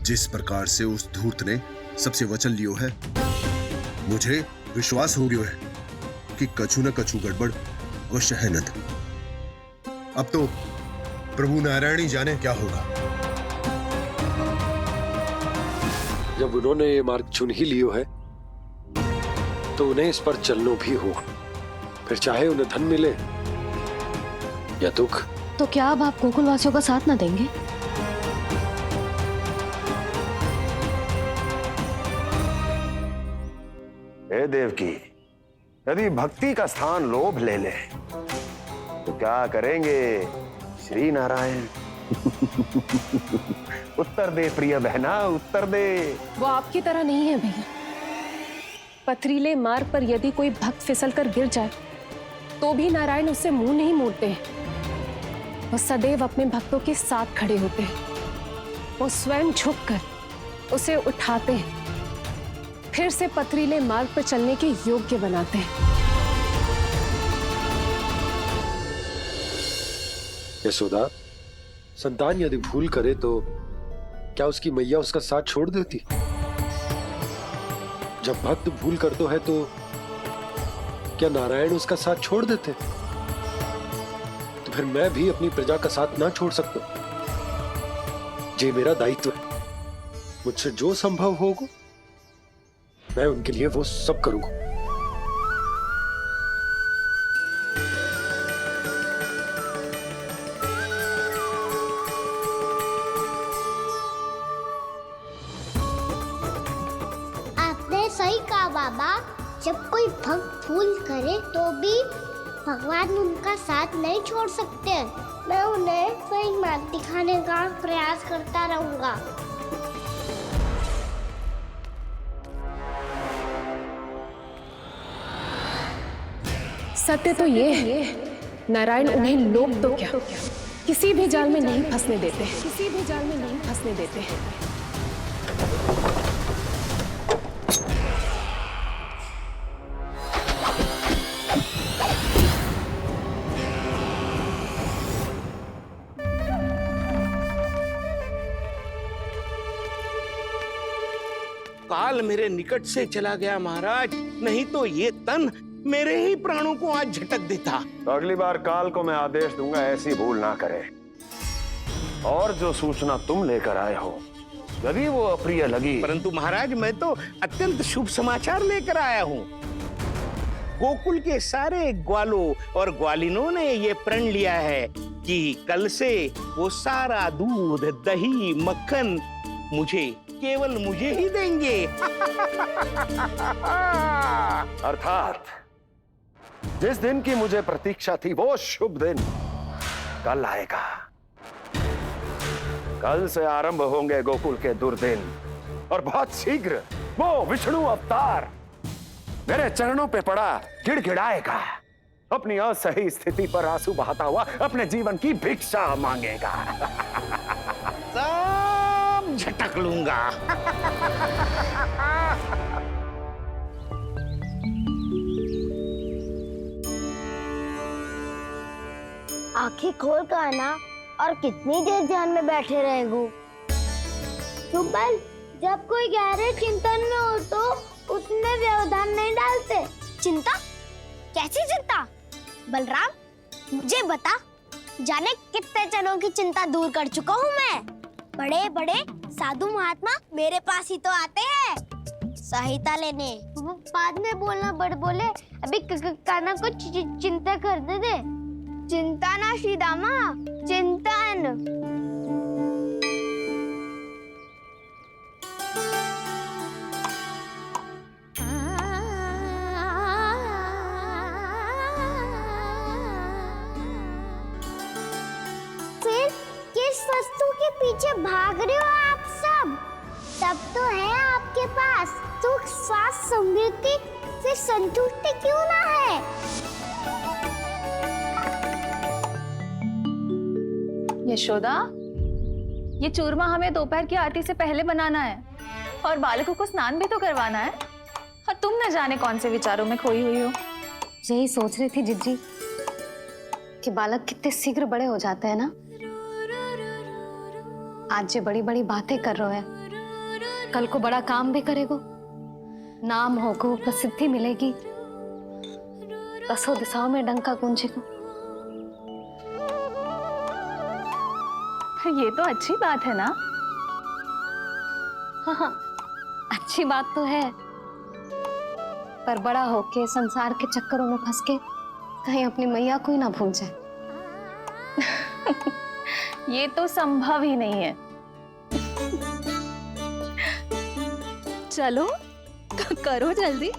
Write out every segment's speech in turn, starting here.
जिस प्रकार से उस धूर्त ने सबसे वचन लियो है, मुझे विश्वास हो गयो है कि कछु न कछु गड़बड़ अवश्य है नंद। अब तो प्रभु नारायण ही जाने क्या होगा। जब उन्होंने ये मार्ग चुन ही लियो है तो उन्हें इस पर चलना भी हो, फिर चाहे उन्हें धन मिले या दुख। तो क्या अब आप गोकुलवासियों का साथ न देंगे? हे देवकी, यदि भक्ति का स्थान लोभ ले ले तो क्या करेंगे श्री नारायण? उत्तर दे प्रिय बहना, उत्तर दे। वो आपकी तरह नहीं है भैया। पथरीले मार्ग पर यदि कोई भक्त फिसलकर गिर जाए तो भी नारायण उससे मुंह नहीं मोड़ते हैं। वो सदैव अपने भक्तों के साथ खड़े होते हैं। वो स्वयं झुककर उसे उठाते हैं, फिर से पथरीले मार्ग पर चलने के योग्य बनाते हैं। यशोदा, संतान यदि भूल करे तो क्या उसकी मैया उसका साथ छोड़ देती? जब भक्त भूल करता है तो क्या नारायण उसका साथ छोड़ देते? तो फिर मैं भी अपनी प्रजा का साथ ना छोड़ सकता। ये मेरा दायित्व है। मुझसे जो संभव होगा मैं उनके लिए वो सब करूंगा। सही कहा बाबा, जब कोई भक्त भूल करे तो भी भगवान उनका साथ नहीं छोड़ सकते। मैं उन्हें सही मार्ग दिखाने का प्रयास करता रहूंगा। सत्य तो ये है, नारायण उन्हें लोग तो क्या किसी भी जाल में नहीं फंसने देते, किसी भी जाल में नहीं फंसने देते। काल मेरे निकट से चला गया महाराज, नहीं तो ये तन मेरे ही प्राणों को आज झटक देता। तो अगली बार काल को मैं आदेश दूंगा ऐसी भूल ना करे। और जो सूचना तुम लेकर आए हो यदि वो अप्रिय लगी, परंतु महाराज मैं तो अत्यंत शुभ समाचार लेकर आया हूँ। गोकुल के सारे ग्वालों और ग्वालिनों ने ये प्रण लिया है कि कल से वो सारा दूध, दही, मक्खन केवल मुझे ही देंगे। अर्थात जिस दिन की मुझे प्रतीक्षा थी वो शुभ दिन कल आएगा। कल से आरंभ होंगे गोकुल के दुर्दिन और बहुत शीघ्र वो विष्णु अवतार मेरे चरणों पे पड़ा गिड़गिड़ाएगा, अपनी असही स्थिति पर आंसू बहाता हुआ अपने जीवन की भिक्षा मांगेगा। सब झटक लूंगा। आंखें खोल कर आना और कितनी देर ध्यान में बैठे रहेगो? सुबल, जब कोई गहरे चिंतन में हो तो उसमें व्यवधान नहीं डालते। चिंता? कैसी चिंता? बलराम, मुझे बता, जाने कितने जनों की चिंता दूर कर चुका हूँ मैं। बड़े बड़े साधु महात्मा मेरे पास ही तो आते हैं सहायता लेने। बाद में बोलना बड़ बोले, अभी काना को चिंता करने दे। चिंता ना श्री दामा, चिंतन। फिर किस वस्तु के पीछे भाग रहे हो आप सब? सब तो है आपके पास, सुख, स्वास्थ्य, समृद्धि, फिर संतुष्टि क्यों ना है? यशोदा, ये चूरमा हमें दोपहर की आरती से पहले बनाना है और बालकों को स्नान भी तो करवाना है। और तुम न जाने कौन से विचारों में खोई हुई हो। यही सोच रही थी जिज्जी कि बालक कितने शीघ्र बड़े हो जाते हैं ना। आज जो बड़ी बड़ी बातें कर रहे हैं कल को बड़ा काम भी करेगो, नाम होगो, प्रसिद्धि मिलेगी, दसों दिशाओं में डंका गूंजेगो। ये तो अच्छी बात है ना? हाँ, अच्छी बात तो है, पर बड़ा होके संसार के चक्करों में फंस के कहीं अपनी मैया को ही ना भूल जाए। ये तो संभव ही नहीं है। चलो करो जल्दी।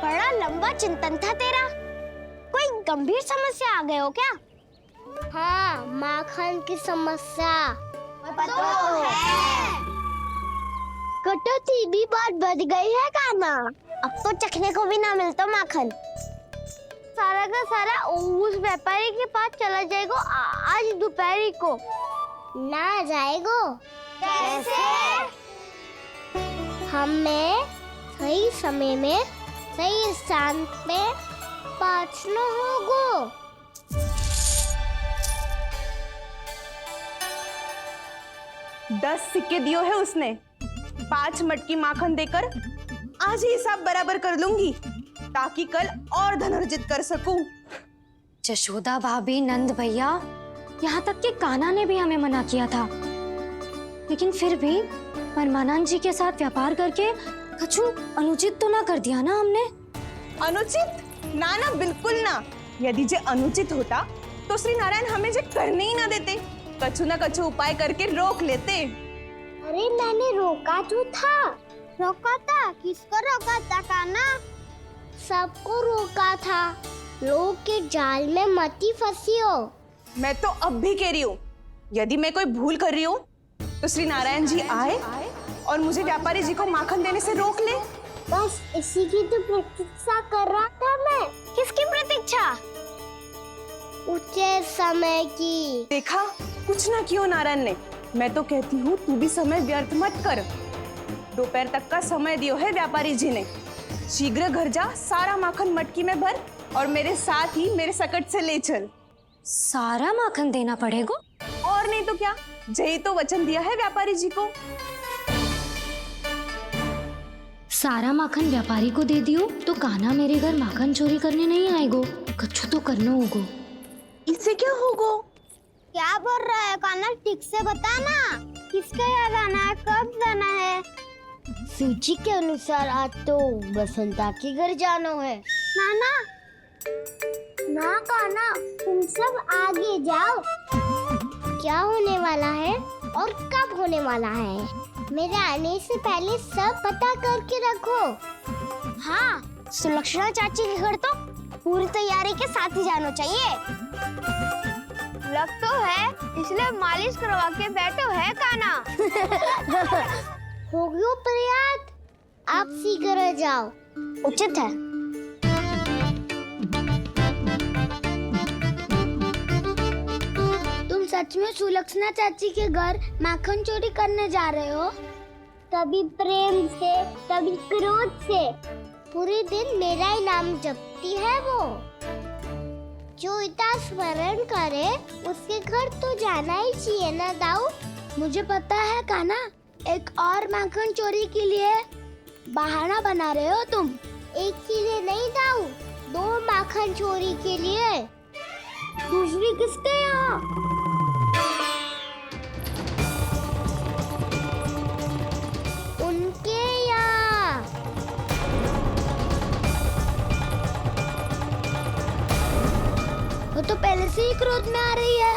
बड़ा लंबा चिंतन था तेरा। कोई गंभीर समस्या आ गए हो क्या? हाँ, माखन की समस्या तो है। कटौती भी बहुत बढ़ गई है काना। अब तो चखने को भी ना मिलता माखन। सारा का सारा उस व्यापारी के पास चला जाएगा आज दोपहर को। ना जाएगो कैसे? हमें सही समय में सही स्थान पे पहुंचना होगा। 10 सिक्के दियो है उसने। 5 मटकी माखन देकर आज ही हिसाब बराबर कर लूंगी, ताकि कल और धन अर्जित कर सकूं। जशोदा भाभी, नंद भैया, यहाँ तक कि कान्हा ने भी हमें मना किया था, लेकिन फिर भी परमानंद जी के साथ व्यापार करके कछु अनुचित तो ना कर दिया ना हमने? अनुचित? ना ना, बिल्कुल ना। यदि जे अनुचित होता तो श्री नारायण हमें जे करने ही ना देते, कछु ना कछु उपाय करके रोक लेते। अरे मैंने रोका तो था। रोका था? किसको रोका था कान्हा? सबको रोका था। लोग के जाल में मती फंसी हो। मैं तो अब भी कह रही हूँ, यदि मैं कोई भूल कर रही हूँ तो श्री नारायण जी आए और मुझे व्यापारी जी को माखन देने से रोक ले। बस इसी की तो प्रतीक्षा कर रहा था मैं। किसकी प्रतीक्षा? उचित समय की। देखा, कुछ ना कियो नारायण ने। मैं तो कहती हूँ तू भी समय व्यर्थ मत कर। दोपहर तक का समय दियो है व्यापारी जी ने। शीघ्र घर जा, सारा माखन मटकी में भर और मेरे साथ ही मेरे सकट से ले चल। सारा माखन देना पड़ेगा? और नहीं तो क्या, यही तो वचन दिया है व्यापारी जी को। सारा माखन व्यापारी को दे दियो तो कान्हा मेरे घर माखन चोरी करने नहीं आएगो। कछु तो करना होगो। इससे क्या होगो? क्या बोल रहा है कान्हा? ठीक से बता ना। किसका यहाँ जाना है, कब जाना है? सूची के अनुसार आज तो बसंता के घर जाना है। नाना, ना कान्हा, तुम सब आगे जाओ। क्या होने वाला है और कब होने वाला है, मेरे आने से पहले सब पता करके रखो। हाँ, सुलक्षणा चाची के घर तो पूरी तैयारी के साथ ही जाना चाहिए। लग तो है, इसलिए मालिश करवा के बैठो है कान्हा। हो गयो प्रयास, आप शीघ्र जाओ। उचित है। तुम सच में सुलक्षणा चाची के घर माखन चोरी करने जा रहे हो? कभी प्रेम से, कभी क्रोध से, पूरे दिन मेरा ही नाम जपती है वो। जो इतना स्मरण करे उसके घर तो जाना ही चाहिए ना दाऊ। मुझे पता है कान्हा, एक और माखन चोरी के लिए बहाना बना रहे हो तुम। एक के लिए नहीं दाऊ, 2 माखन चोरी के लिए। दूसरी किसके यहाँ? उनके यहाँ। वो तो पहले से ही क्रोध में आ रही है।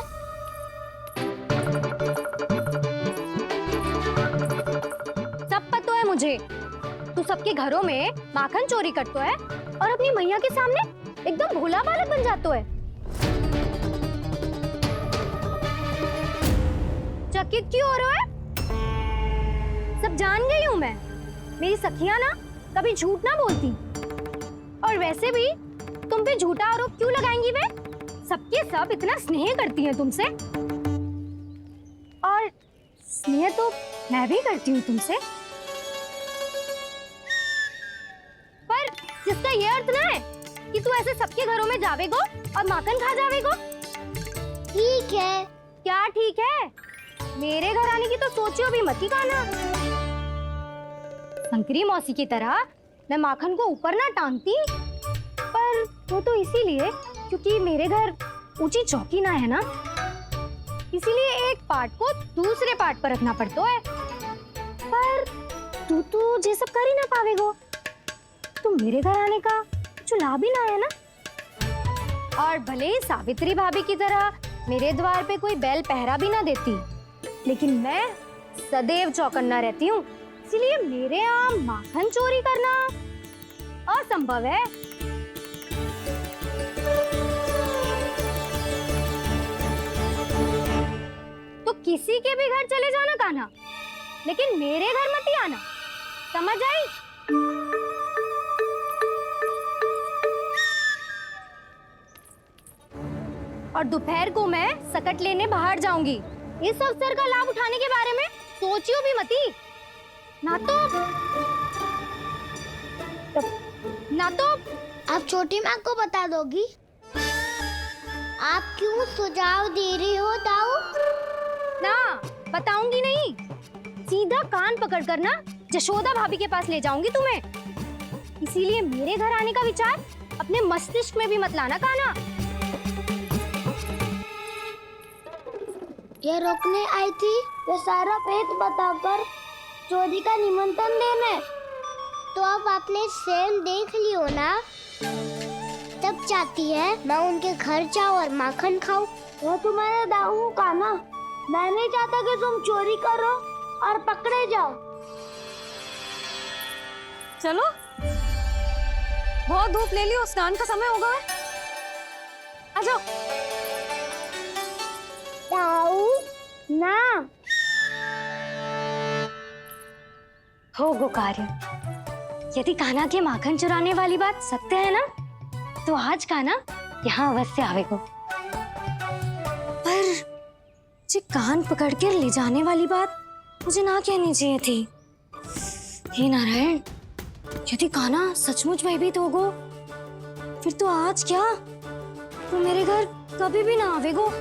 सब पता है मुझे, तू सबके घरों में माखन चोरी करतो है और अपनी मैया के सामने एकदम भोला बालक बन जातो है। चकित क्यों हो रहा है? सब जान गई हूँ मैं। मेरी सखियां ना कभी झूठ ना बोलती, और वैसे भी तुम पे झूठा आरोप क्यों लगाएंगी? वे सबके सब इतना स्नेह करती हैं तुमसे, और स्नेह तो मैं भी करती हूँ तुमसे, पर जिसका ये अर्थ ना है कि तू ऐसे सबके घरों में जावेगो और माखन खा जावेगो? ठीक है। क्या ठीक है? मेरे घर आने की तो सोचियो भी मत ही काना। शंकरी मौसी की तरह मैं माखन को ऊपर ना टांगती, पर वो तो इसीलिए क्योंकि मेरे घर ऊंची चौकी ना है ना, इसीलिए एक पार्ट को दूसरे पार्ट पर रखना पड़ता है। पर तू तो ये सब कर ही ना पावेगो, तो मेरे घर आने का कुछ लाभ ही ना है ना। और भले ही सावित्री भाभी की तरह मेरे द्वार पे कोई बैल पहरा भी ना देती, लेकिन मैं सदैव चौकन्ना रहती हूँ, इसीलिए मेरे यहाँ माखन चोरी करना असंभव है। तो किसी के भी घर चले जाना कान्हा, लेकिन मेरे घर मत ही आना, समझ आई? और दोपहर को मैं सकट लेने बाहर जाऊंगी। इस अवसर का लाभ उठाने के बारे में सोचियो भी मती, ना तो आप छोटी माँ को बता दोगी? आप क्यों सुझाव दे रही हो दाऊ? ना बताऊंगी नहीं, सीधा कान पकड़ कर ना जशोदा भाभी के पास ले जाऊंगी तुम्हें। इसीलिए मेरे घर आने का विचार अपने मस्तिष्क में भी मत लाना कान्हा। ये रोकने आई थी ये सारा पेट बताकर चोरी का निमंत्रण देने। तो अब आपने सेल देख लियो ना, तब चाहती है मैं उनके घर जाऊँ और माखन खाऊं। वो तुम्हारे दाऊ का ना, मैं नहीं चाहता कि तुम चोरी करो और पकड़े जाओ। चलो, बहुत धूप ले लियो, स्नान का समय होगा है। आ जाओ। दाऊ ना हो गो कार्य। यदि कान्हा के माखन चुराने वाली बात सत्य है ना, तो आज कान्हा यहाँ अवश्य आवेगो। पर जे कान पकड़ कर ले जाने वाली बात मुझे ना कहनी चाहिए थी। हे नारायण, यदि कान्हा सचमुच भयभीत होगो, फिर तो आज क्या, तो मेरे घर कभी भी ना आवेगो।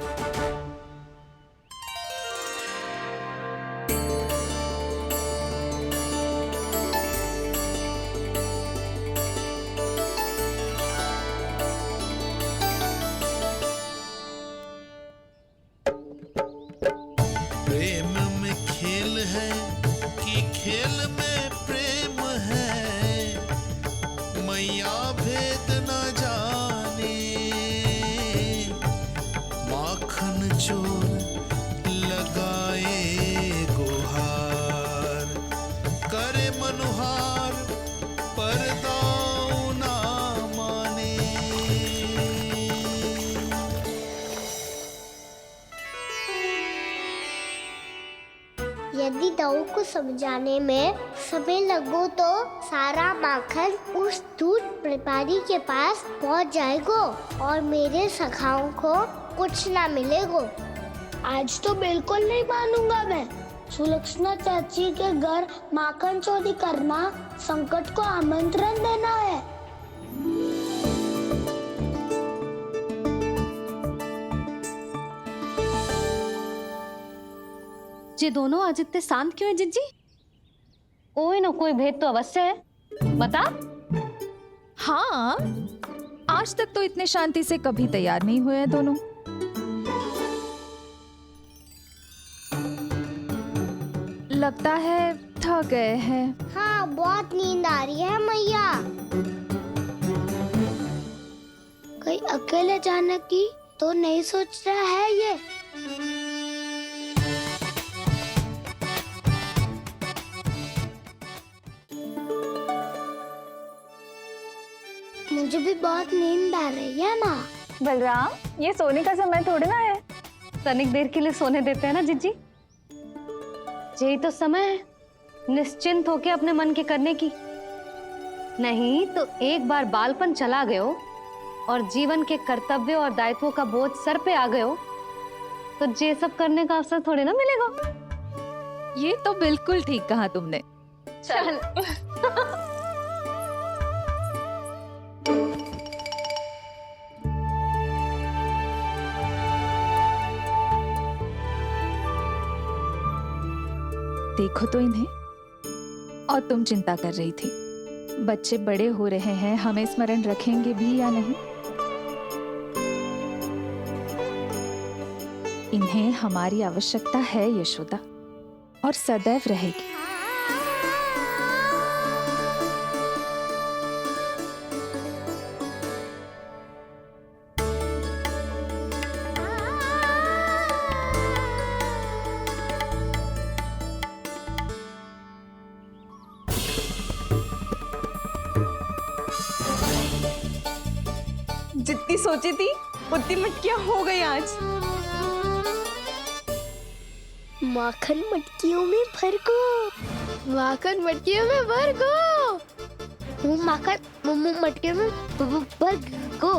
प्रेम में खेल है कि खेल में प्रेम है, मैया भेद न जाने। माखन चोर लगाए गुहार, करे मनुहार पर दाऊ ना माने। यदि दाऊ को समझाने में समय लगो तो सारा माखन उस दूध व्यापारी के पास पहुंच जाएगो और मेरे सखाओं को कुछ ना मिलेगो। आज तो बिल्कुल नहीं मानूंगा मैं। सुलक्षणा चाची के घर माखन चोरी करना संकट को आमंत्रण देना है। ये दोनों आज इतने शांत क्यों है जिज्जी? कोई ना कोई भेद तो अवश्य है, बता। हाँ, आज तक तो इतने शांति से कभी तैयार नहीं हुए हैं दोनों। लगता है थक गए हैं। हाँ, बहुत नींद आ रही है मैया। कहीं अकेले जाने की तो नहीं सोच रहा है ये? मुझे भी बहुत नींद आ रही है माँ। बलराम, ये सोने का समय थोड़ी ना है। तनिक देर के लिए सोने देते हैं ना जिज्जी। यही तो समय है निश्चिंत होके अपने मन के करने की। नहीं तो एक बार बालपन चला गयो और जीवन के कर्तव्यों और दायित्वों का बोझ सर पे आ गयो, तो ये सब करने का अवसर थोड़े ना मिलेगा। ये तो बिल्कुल ठीक कहा तुमने। चल। देखो तो इन्हें। और तुम चिंता कर रही थी बच्चे बड़े हो रहे हैं, हमें स्मरण रखेंगे भी या नहीं। इन्हें हमारी आवश्यकता है यशोदा, और सदैव रहेगी। जितनी सोची थी उतनी मटकियां हो गई आज। माखन मटकियों में भर को, माखन मटकियों में भर को, माखन मटकियों में भर को,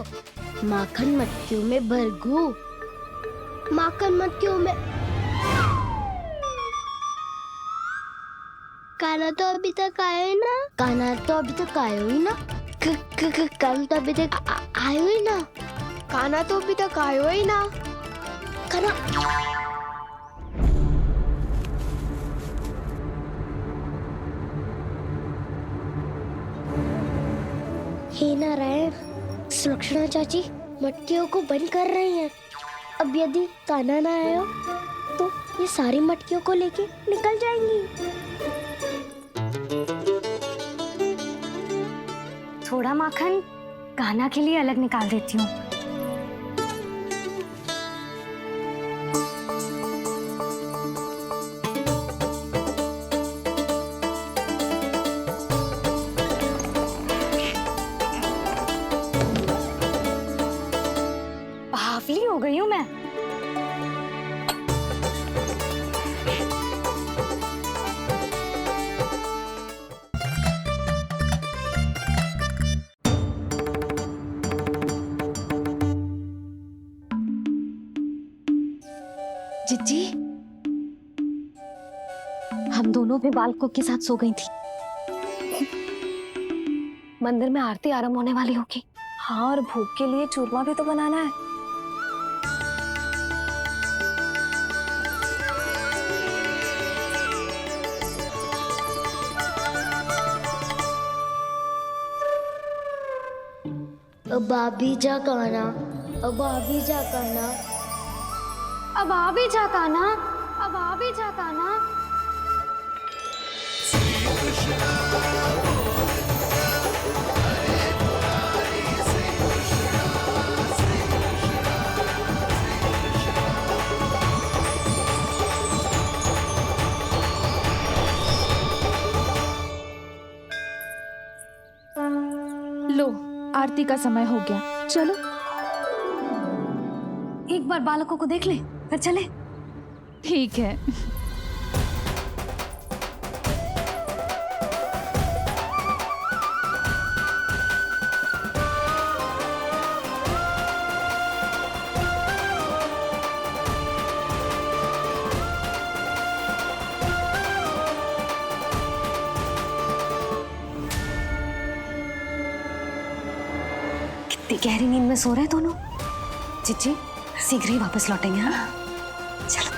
माखन मटकियों में भर को, माखन मटकियों में। काना तो अभी तक आया ही ना, काना तो अभी तक आया ही ना, काना तो अभी तक आयो ही ना, काना तो अभी तक आयो ही ना, काना। हे नारायण, सुलक्षणा चाची मटकियों को बंद कर रही हैं। अब यदि कान्हा ना आया तो ये सारी मटकियों को लेके निकल जाएंगी। थोड़ा माखन कान्हा के लिए अलग निकाल देती हूँ। बावली हो गई हूँ मैं। जिज्जी, हम दोनों भी बालकों के साथ सो गई थी। मंदिर में आरती आरंभ होने वाली होगी। हाँ, और भोग के लिए चूरमा भी तो बनाना है। अब आभी जा कान्हा, अब आभी जा कान्हा, अब आ भी जा कान्हा, अब आ भी जा कान्हा। लो, आरती का समय हो गया, चलो। एक बार बालकों को देख ले, फिर चले। ठीक है। कितनी गहरी नींद में सो रहे हैं दोनों। जिज्जी शीघ्र ही वापस लौटेंगे। हाँ, चलो।